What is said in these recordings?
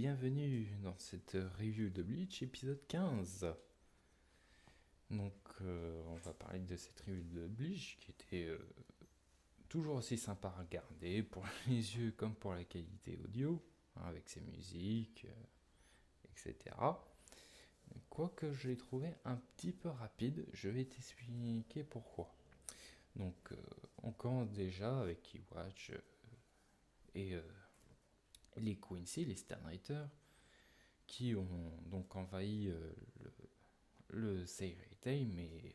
bienvenue dans cette review de Bleach épisode 15. Donc on va parler de cette review de Bleach qui était toujours aussi sympa à regarder pour les yeux comme pour la qualité audio, hein, avec ses musiques, etc. Quoique je l'ai trouvé un petit peu rapide, je vais t'expliquer pourquoi. Donc on commence déjà avec Keywatch et les Quincy, les Sternwriters, qui ont donc envahi le Seireitei, mais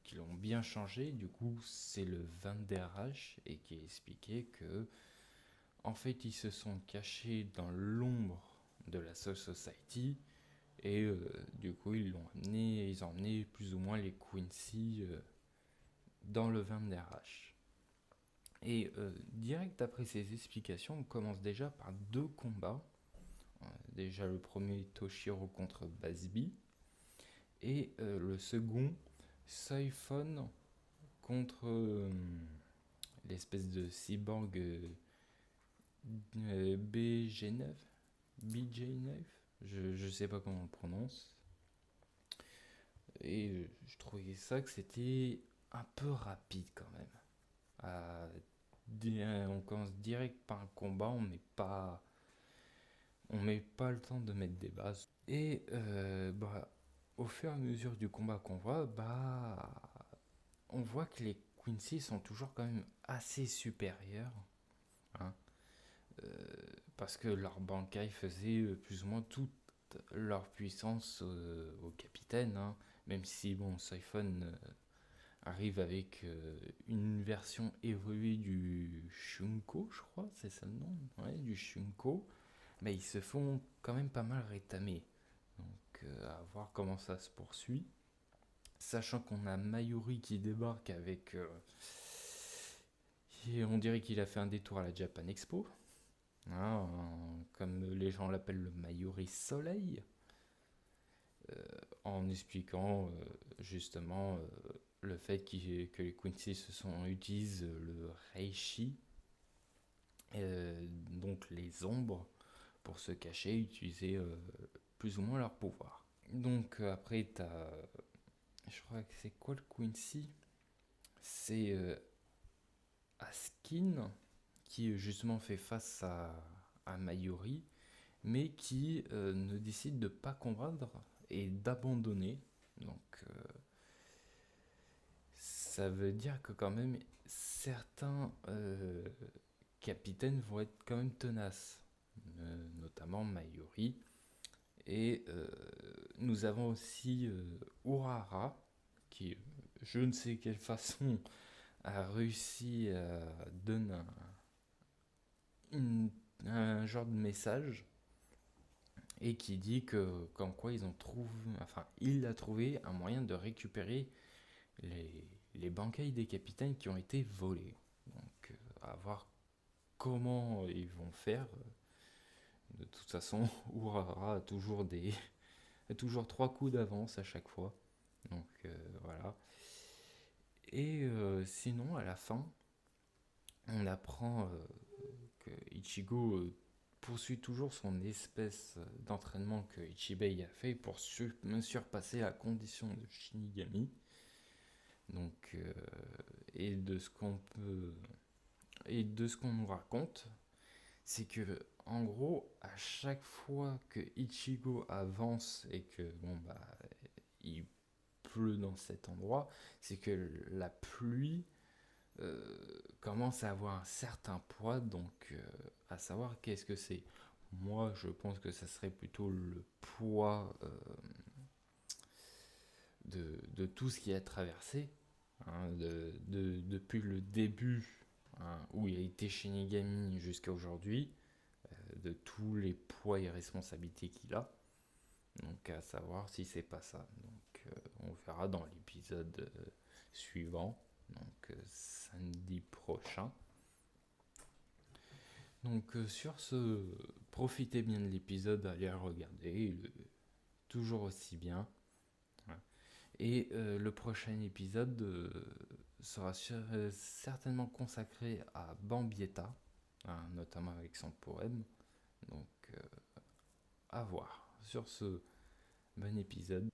qui l'ont bien changé. Du coup, c'est le Vanderhash et qui expliquait que, en fait, ils se sont cachés dans l'ombre de la Soul Society et du coup, ils ont amené plus ou moins les Quincy dans le Vanderhash. Et direct après ces explications, on commence déjà par deux combats. Déjà le premier Toshiro contre Basby et le second Siphon contre l'espèce de cyborg BG9, BJ9, je sais pas comment on le prononce. Et je trouvais ça que c'était un peu rapide quand même. On commence direct par un combat, on met pas le temps de mettre des bases. Et au fur et à mesure du combat qu'on voit, on voit que les Quincy sont toujours quand même assez supérieurs, hein, parce que leur Bankai faisait plus ou moins toute leur puissance au capitaine, hein, même si bon, Siphon arrive avec une version évoluée du Shunko, je crois, c'est ça le nom, ouais, du Shunko, mais ils se font quand même pas mal rétamer. Donc à voir comment ça se poursuit. Sachant qu'on a Mayuri qui débarque avec... on dirait qu'il a fait un détour à la Japan Expo, hein, comme les gens l'appellent le Mayuri Soleil, en expliquant justement le fait que les Quincy utilisent le Reishi, donc les ombres, pour se cacher, utiliser plus ou moins leur pouvoir. Donc après, je crois que c'est quoi le Quincy? C'est Askin qui justement fait face à Mayuri, mais qui ne décide de pas combattre et d'abandonner. Donc ça veut dire que quand même certains capitaines vont être quand même tenaces, notamment Mayuri. Et nous avons aussi Urara, qui, je ne sais quelle façon, a réussi à donner un genre de message et qui dit que, comme quoi, il a trouvé un moyen de récupérer les bancailles des capitaines qui ont été volés. Donc, à voir comment ils vont faire. De toute façon, Urara a toujours 3 coups d'avance à chaque fois. Donc voilà. Et sinon, à la fin, on apprend que Ichigo poursuit toujours son espèce d'entraînement que Ichibei a fait pour surpasser la condition de Shinigami. Donc, et de ce qu'on peut et de ce qu'on nous raconte, c'est que en gros, à chaque fois que Ichigo avance et que il pleut dans cet endroit, c'est que la pluie commence à avoir un certain poids, donc à savoir qu'est-ce que c'est. Moi, je pense que ça serait plutôt le poids de tout ce qui a traversé, hein, depuis le début, hein, où il a été Shinigami jusqu'à aujourd'hui, de tous les poids et responsabilités qu'il a. Donc à savoir si c'est pas ça. Donc on verra dans l'épisode suivant, donc samedi prochain. Donc sur ce, profitez bien de l'épisode, allez le regarder, il est toujours aussi bien. Et le prochain épisode sera certainement consacré à Bambietta, hein, notamment avec son poème. Donc à voir. Sur ce, bon épisode.